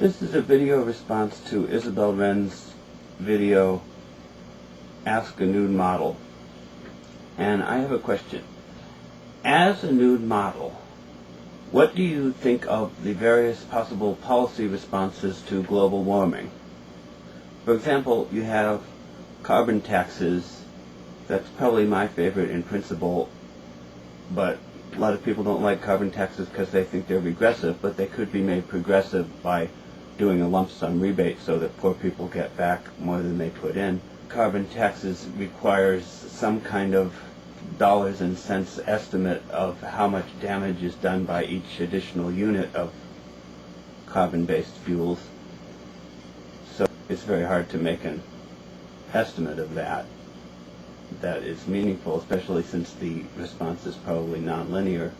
This is a video response to Isobel Wren's video, Ask a Nude Model. And I have a question. As a nude model, what do you think of the various possible policy responses to global warming? For example, you have carbon taxes. That's probably my favorite in principle, but a lot of people don't like carbon taxes because they think they're regressive, but they could be made progressive by doing a lump sum rebate so that poor people get back more than they put in. Carbon taxes requires some kind of dollars and cents estimate of how much damage is done by each additional unit of carbon-based fuels. So it's very hard to make an estimate of that is meaningful, especially since the response is probably nonlinear.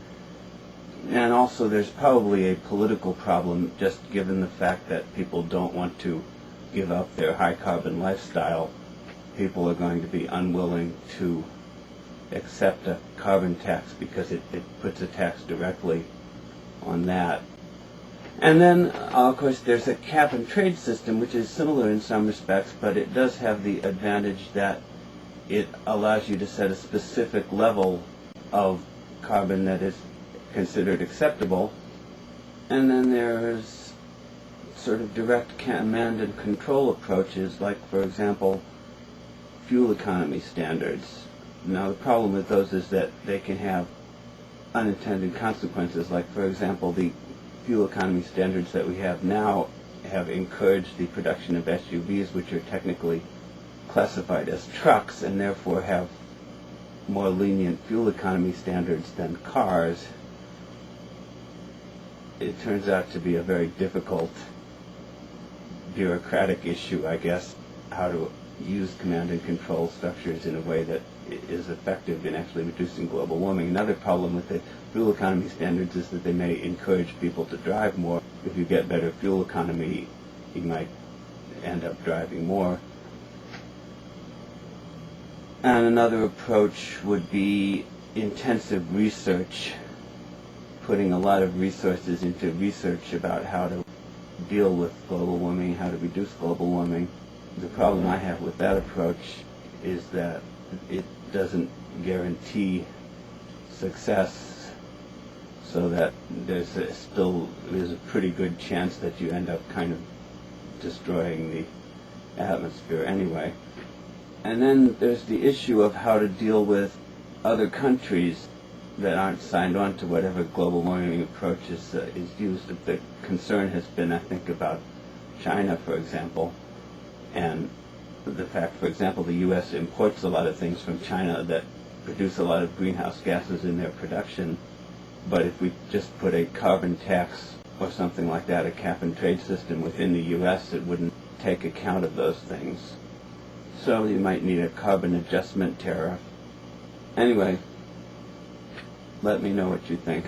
And also there's probably a political problem, just given the fact that people don't want to give up their high carbon lifestyle. People are going to be unwilling to accept a carbon tax because it puts a tax directly on that. And then, of course, there's a cap and trade system, which is similar in some respects, but it does have the advantage that it allows you to set a specific level of carbon that is considered acceptable. And then there's sort of direct command and control approaches, like, for example, fuel economy standards. Now, the problem with those is that they can have unintended consequences, like, for example, the fuel economy standards that we have now have encouraged the production of SUVs, which are technically classified as trucks and therefore have more lenient fuel economy standards than cars. It turns out to be a very difficult bureaucratic issue, I guess, how to use command and control structures in a way that is effective in actually reducing global warming. Another problem with the fuel economy standards is that they may encourage people to drive more. If you get better fuel economy, you might end up driving more. And another approach would be intensive research, putting a lot of resources into research about how to deal with global warming, how to reduce global warming. The problem I have with that approach is that it doesn't guarantee success, so that there's a pretty good chance that you end up kind of destroying the atmosphere anyway. And then there's the issue of how to deal with other countries that aren't signed on to whatever global warming approach is used. The concern has been, I think, about China, for example, and the fact, for example, the U.S. imports a lot of things from China that produce a lot of greenhouse gases in their production. But if we just put a carbon tax or something like that, a cap and trade system within the U.S., it wouldn't take account of those things. So you might need a carbon adjustment tariff. Anyway, let me know what you think.